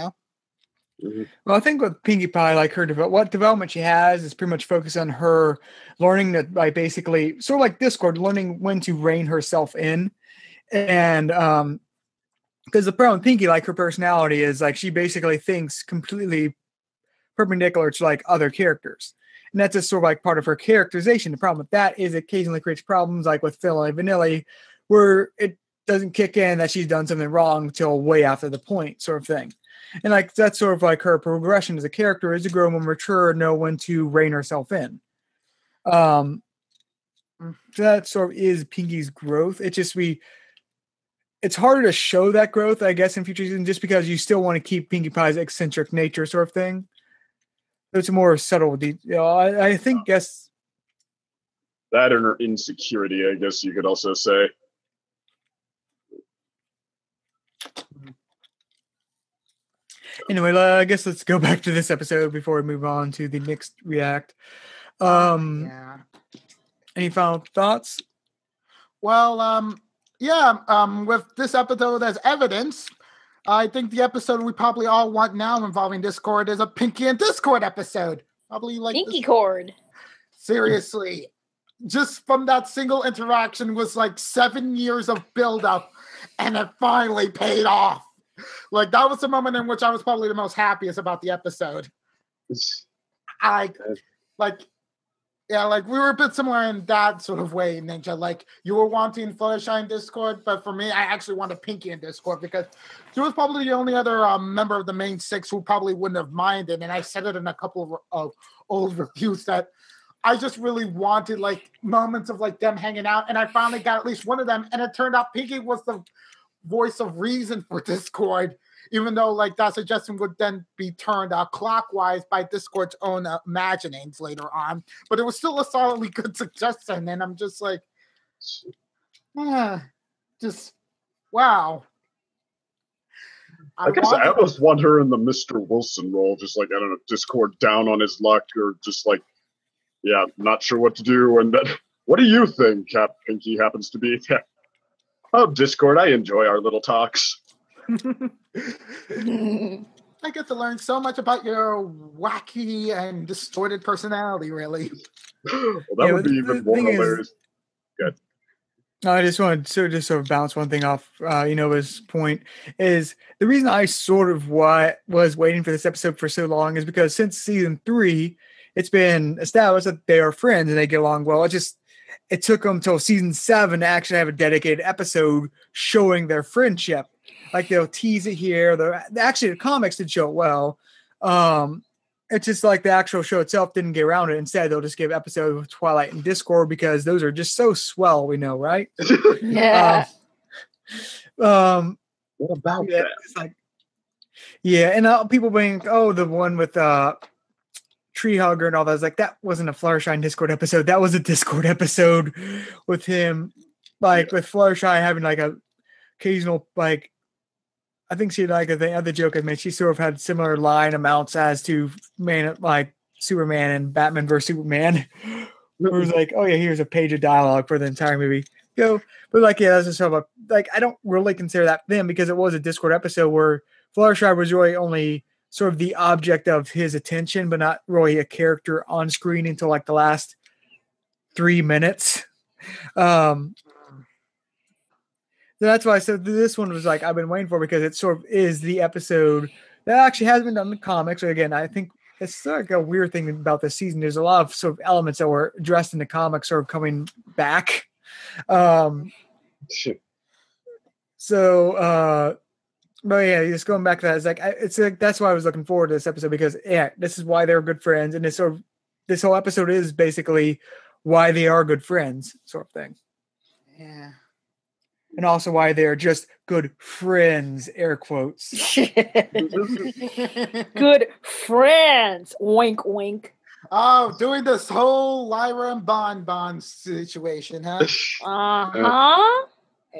Mm-hmm. Well, I think with Pinkie Pie, like what development she has is pretty much focused on her learning that, like, basically sort of like Discord, learning when to rein herself in, and because the problem with Pinky, like her personality is like she basically thinks completely perpendicular to like other characters. And that's just sort of like part of her characterization. The problem with that is it occasionally creates problems like with Phil and Vanilli, where it doesn't kick in that she's done something wrong until way after the point, sort of thing. And like that's sort of like her progression as a character is to grow more mature, know when to rein herself in. So that sort of is Pinky's growth. It's just it's harder to show that growth, I guess, in future seasons, just because you still want to keep Pinkie Pie's eccentric nature, sort of thing. It's a more subtle detail. I think, guess that and her insecurity, I guess you could also say. Anyway, I guess let's go back to this episode before we move on to the next React. Any final thoughts? Well, with this episode as evidence, I think the episode we probably all want now involving Discord is a Pinky and Discord episode. Probably like Pinky Cord. Seriously. Just from that single interaction was like 7 years of buildup, and it finally paid off. Like, that was the moment in which I was probably the most happiest about the episode. We were a bit similar in that sort of way, Ninja. Like, you were wanting Fluttershy in Discord, but for me, I actually wanted Pinky in Discord because she was probably the only other member of the main six who probably wouldn't have minded. And I said it in a couple of old reviews that I just really wanted, like, moments of, like, them hanging out. And I finally got at least one of them. And it turned out Pinky was the voice of reason for Discord, even though like that suggestion would then be turned clockwise by Discord's own imaginings later on. But it was still a solidly good suggestion, and I'm just like, wow. I guess I almost want her in the Mr. Wilson role, just like, I don't know, Discord down on his luck, or just like, yeah, not sure what to do. And then, what do you think, Pinky happens to be? Oh, Discord, I enjoy our little talks. I get to learn so much about your wacky and distorted personality, really. Well, that would be even more hilarious. Good. I just wanted to sort of bounce one thing off his point is the reason I sort of was waiting for this episode for so long is because since season 3, it's been established that they are friends and they get along well. It took them till season 7 to actually have a dedicated episode showing their friendship. Like they'll tease it here. Actually, the comics did show it well. It's just like the actual show itself didn't get around it. Instead, they'll just give episodes of Twilight and Discord because those are just so swell. We know, right? Yeah. What about that? It's like, yeah, and people being the one with Tree Hugger and all that. I was like, that wasn't a Fluttershy Discord episode. That was a Discord episode with him, with Fluttershy having like a occasional like. I think she the other joke I made. She sort of had similar line amounts as to Superman and Batman vs Superman. Where it was like, oh yeah, here's a page of dialogue for the entire movie. But that's just sort of I don't really consider that them because it was a Discord episode where Fluttershy was really only sort of the object of his attention, but not really a character on screen until like the last 3 minutes. That's why I said this one was like I've been waiting for because it sort of is the episode that actually has been done in the comics. So again, I think it's like a weird thing about this season. There's a lot of sort of elements that were addressed in the comics sort of coming back. But yeah, just going back to that, it's like that's why I was looking forward to this episode because this is why they're good friends, and this whole episode is basically why they are good friends, sort of thing. Yeah. And also why they're just good friends, air quotes. Good friends. Wink, wink. Oh, doing this whole Lyra and Bon situation, huh? Uh-huh.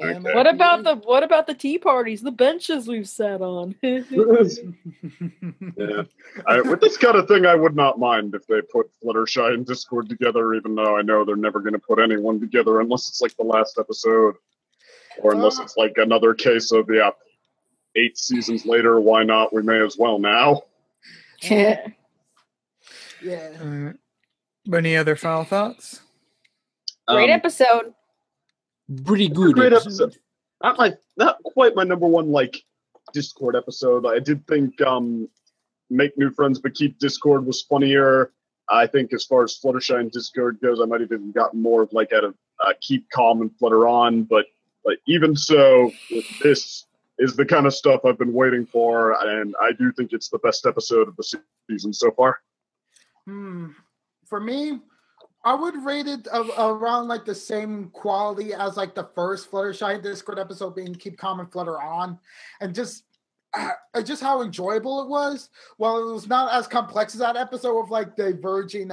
Okay. What about the tea parties, the benches we've sat on? Yeah. With this kind of thing, I would not mind if they put Fluttershy and Discord together, even though I know they're never going to put anyone together unless it's like the last episode. Or unless it's like another case of, 8 seasons later, why not? We may as well now. Yeah. Any other final thoughts? Great episode. Pretty good. Great episode. not quite my number one like Discord episode. I did think Make New Friends but Keep Discord was funnier. I think as far as Fluttershy and Discord goes, I might have even gotten more of like out of Keep Calm and Flutter On. But like even so, this is the kind of stuff I've been waiting for, and I do think it's the best episode of the season so far. For me, I would rate it around like the same quality as like the first Fluttershy and Discord episode, being Keep Calm and Flutter On, and just how enjoyable it was. Well, it was not as complex as that episode of like diverging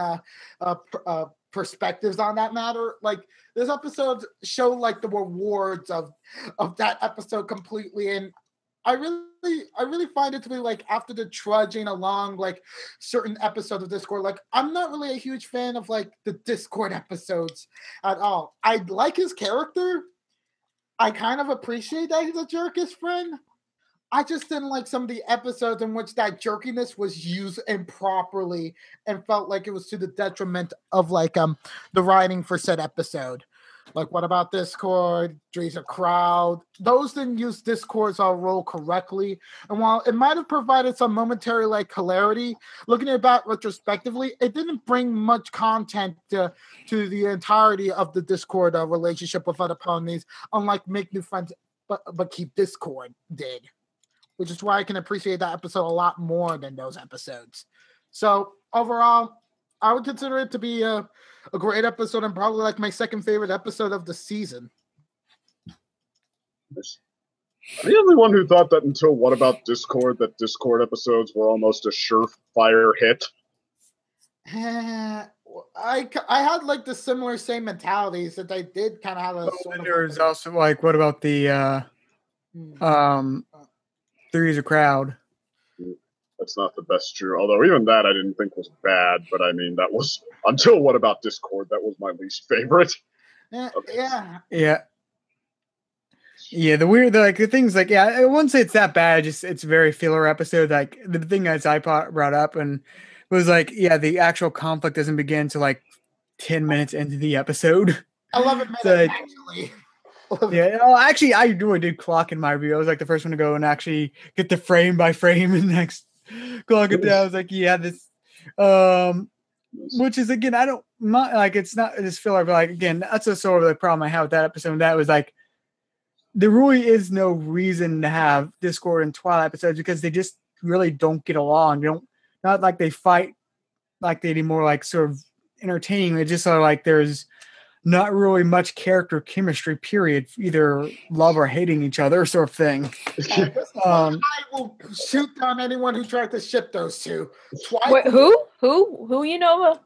perspectives on that matter. Like this episode showed like the rewards of that episode completely, and I really find it to be like after the trudging along like certain episodes of Discord, like I'm not really a huge fan of like the Discord episodes at all. I like his character. I kind of appreciate that he's a jerkish friend. I just didn't like some of the episodes in which that jerkiness was used improperly and felt like it was to the detriment of like the writing for said episode. Like, what about Discord? Dre's a Crowd. Those didn't use Discord's role correctly. And while it might have provided some momentary like hilarity, looking at it back retrospectively, it didn't bring much content to the entirety of the Discord relationship with other ponies, unlike Make New Friends but Keep Discord did. Which is why I can appreciate that episode a lot more than those episodes. So overall, I would consider it to be a great episode and probably like my second favorite episode of the season. I'm the only one who thought that until What About Discord, that Discord episodes were almost a surefire hit. I had like the same mentalities that I did kind of have a sort of. There's also like, what about the Three's a Crowd? That's not the best true. Although even that I didn't think was bad, but I mean that was until What About Discord, that was my least favorite. Yeah. The weird the things like I wouldn't say it's that bad, just it's a very filler episode. Like the thing as I brought up and was like, the actual conflict doesn't begin to like 10 minutes into the episode. 11 minutes actually. Actually, I really did clock in my review. I was like the first one to go and actually get the frame by frame and next clock it down. I was like, this, which is again, I don't like. It's not this filler, but like again, that's a sort of the problem I have with that episode. That was like, there really is no reason to have Discord and Twilight episodes because they just really don't get along. They don't, not like they fight like they anymore, like sort of entertaining. They just are like there's not really much chemistry, period. Either love or hating each other, sort of thing. I will shoot down anyone who tried to ship those two. Wait, who you know?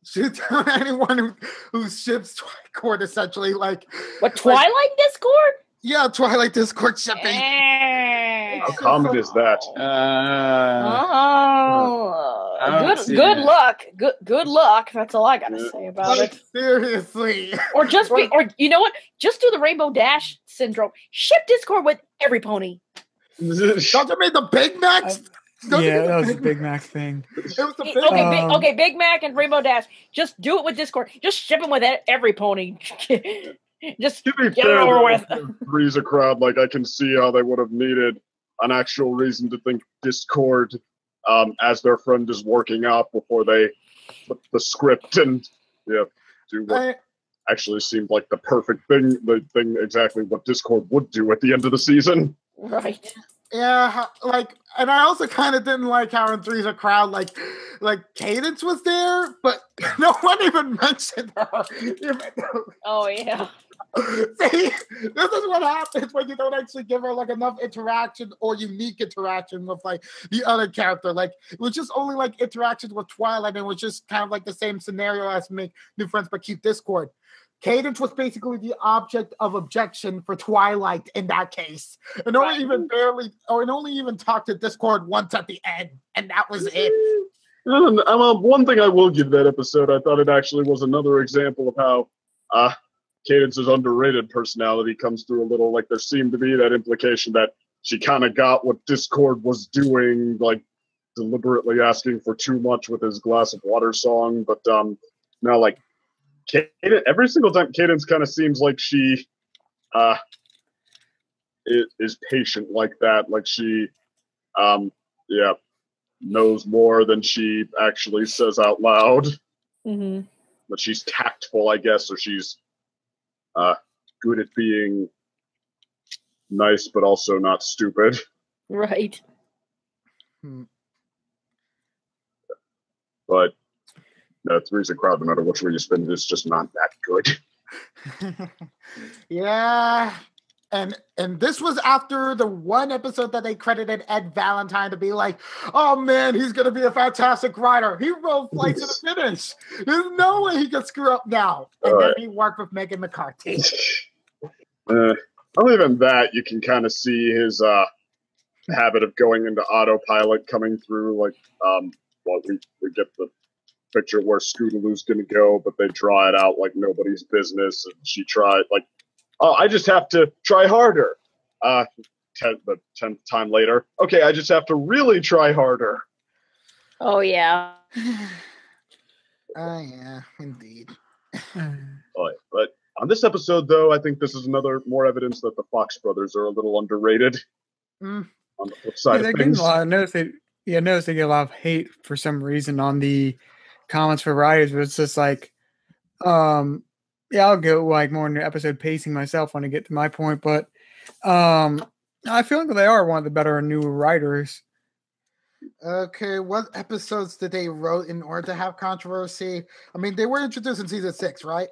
Shoot down anyone who ships Twilight, essentially. Like what, Twilight Discord? Yeah, Twilight Discord shipping. How common is that? Good luck. Good luck. That's all I gotta say about it. Seriously. Or you know what? Just do the Rainbow Dash syndrome. Ship Discord with every pony. Don't you mean the Big Macs? That was a Big Mac thing. It was the Big Big Mac and Rainbow Dash. Just do it with Discord. Just ship them with every pony. Just get it over with. Three's a Crowd. Like I can see how they would have needed an actual reason to think Discord as their friend is working out before they put the script and do what actually seemed like the perfect thing, the thing exactly what Discord would do at the end of the season. Right. Yeah, and I also kind of didn't like how in Three's a Crowd, like Cadence was there, but no one even mentioned her. Oh yeah. See, this is what happens when you don't actually give her like enough interaction or unique interaction with like the other character. Like it was just only like interactions with Twilight, and it was just kind of like the same scenario as Make New Friends but Keep Discord. Cadence was basically the object of objection for Twilight in that case, and only even talked to Discord once at the end, and that was it. One thing I will give that episode, I thought it actually was another example of how Cadence's underrated personality comes through a little. Like there seemed to be that implication that she kind of got what Discord was doing, like deliberately asking for too much with his glass of water song. But now, like Cadence, every single time Cadence kind of seems like she is patient like that. Like she, yeah, knows more than she actually says out loud. Mm-hmm. But she's tactful, I guess, or she's good at being nice, but also not stupid. Right. But no, three's a crowd. No matter which way you spin it, it's just not that good. Yeah. And this was after the one episode that they credited Ed Valentine to be like, oh man, he's gonna be a fantastic writer. He wrote Flight to the Finish. There's no way he could screw up now. And then he worked with Megan McCarthy. Other than that, you can kind of see his habit of going into autopilot coming through. Like, well, we get the picture where Scootaloo's gonna go, but they draw it out like nobody's business, and she tried like, oh, I just have to try harder. The 10th time later, okay, I just have to really try harder. Oh, yeah. Yeah, indeed. But on this episode, though, I think this is more evidence that the Fox brothers are a little underrated. On the flip side of things. I noticed they get a lot of hate for some reason on the comments for writers, but it's just like, yeah, I'll go like more into episode pacing myself when I get to my point, but I feel like they are one of the better newer writers. Okay, what episodes did they wrote in order to have controversy? I mean, they were introduced in season 6, right?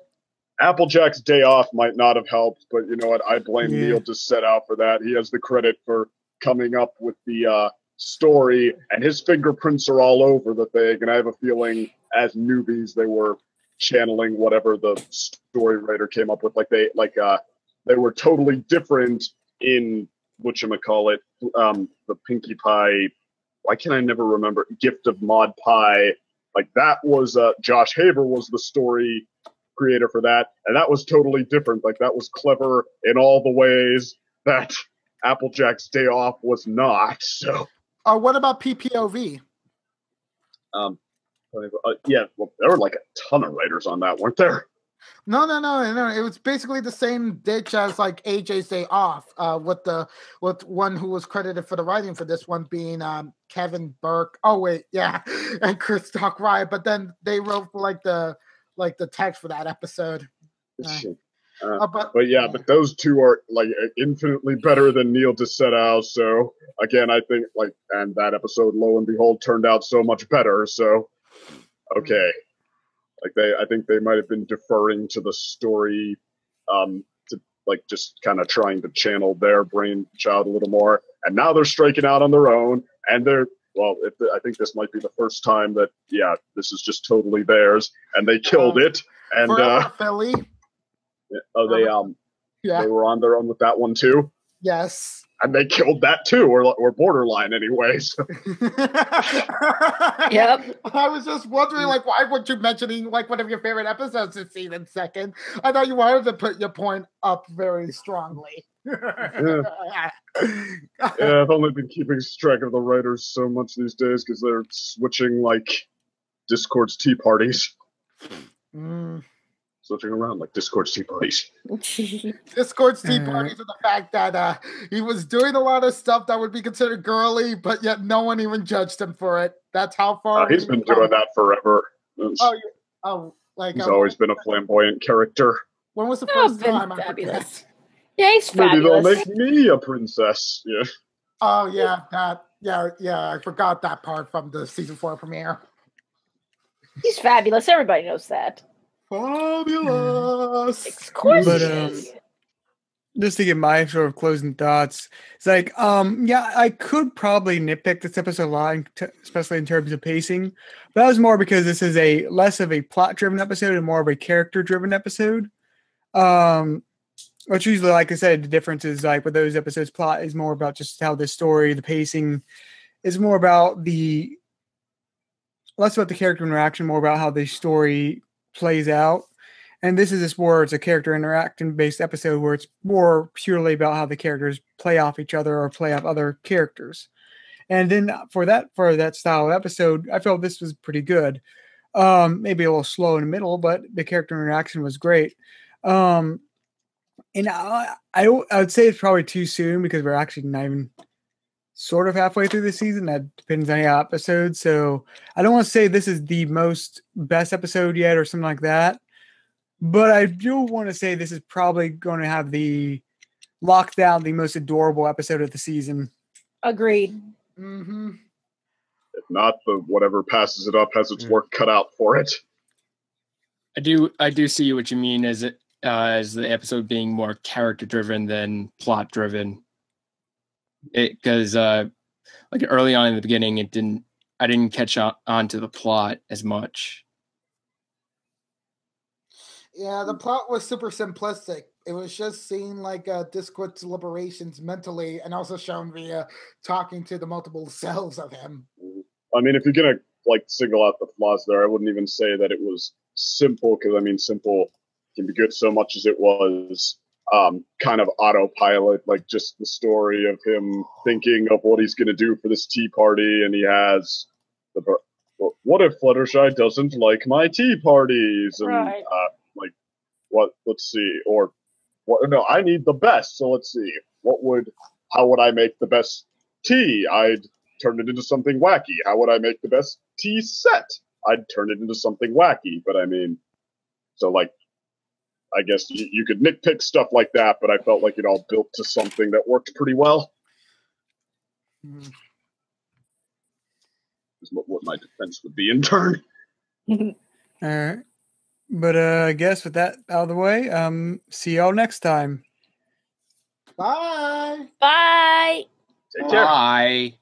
Applejack's day off might not have helped, but you know what? I blame Neil Desettow for that. He has the credit for coming up with the story, and his fingerprints are all over the thing. And I have a feeling, as newbies, they were channeling whatever the story writer came up with. They were totally different in whatchamacallit, the Pinkie Pie. Why can I never remember? Gift of Maud Pie. Like that was Josh Haber was the story creator for that, and that was totally different. Like that was clever in all the ways that Applejack's Day Off was not. So, what about PPOV? Yeah, well, there were like a ton of writers on that, weren't there? No. It was basically the same ditch as like AJ's Day Off. With one who was credited for the writing for this one being Kevin Burke. Oh wait, yeah, and Chris Doc Riot. But then they wrote for like the text for that episode. But those two are like infinitely better than Neil Desettow. So again, I think and that episode, lo and behold, turned out so much better. So okay. I think they might have been deferring to the story, to just kind of trying to channel their brainchild a little more. And now they're striking out on their own, and I think this might be the first time that this is just totally theirs, and they killed it. And Philly. They were on their own with that one too. Yes. And they killed that too, or borderline anyway. So. Yep. I was just wondering, why weren't you mentioning one of your favorite episodes this season second? I thought you wanted to put your point up very strongly. I've only been keeping track of the writers so much these days because they're switching Discord's tea parties. Switching around like Discord's tea parties. Discord's tea parties, and the fact that he was doing a lot of stuff that would be considered girly, but yet no one even judged him for it. That's how far he's been doing that forever. He's always been a flamboyant character. When was the first time? Fabulous. Yeah, he's fabulous. Maybe they'll make me a princess. Yeah. Oh yeah, I forgot that part from the season 4 premiere. He's fabulous. Everybody knows that. Fabulous. Of course But, he is. Just to get my sort of closing thoughts, it's I could probably nitpick this episode a lot, especially in terms of pacing. But that was more because this is a less of a plot-driven episode and more of a character-driven episode. Which usually, like I said, the difference is with those episodes, plot is more about just how the story, the pacing is more about less about the character interaction, more about how the story plays out. And this is it's a character interaction based episode where it's more purely about how the characters play off each other or play off other characters. And then for that style of episode, I felt this was pretty good. Maybe a little slow in the middle, but the character interaction was great. And I would say it's probably too soon because we're actually not even sort of halfway through the season. That depends on the episode. So I don't want to say this is the best episode yet or something like that. But I do want to say this is probably going to have the lockdown, the most adorable episode of the season. Agreed. Mm-hmm. If not, the whatever passes it up has its work cut out for it. I do see what you mean as the episode being more character driven than plot driven. Because like early on in the beginning, I didn't catch on to the plot as much. Yeah, the plot was super simplistic. It was just seeing like Discord's deliberations mentally, and also shown via talking to the multiple selves of him. I mean, if you're gonna like single out the flaws there, I wouldn't even say that it was simple, because I mean, simple can be good so much as it was kind of autopilot, like just the story of him thinking of what he's gonna do for this tea party, and he has what if Fluttershy doesn't like my tea parties, and Right. like what? Let's see, or what? No, I need the best. So let's see, how would I make the best tea? I'd turn it into something wacky. How would I make the best tea set? I'd turn it into something wacky. But I mean, so like, I guess you could nitpick stuff like that, but I felt like it all built to something that worked pretty well. Mm-hmm. Is what my defense would be in turn. All right. But I guess with that out of the way, see y'all next time. Bye. Bye. Take care. Bye.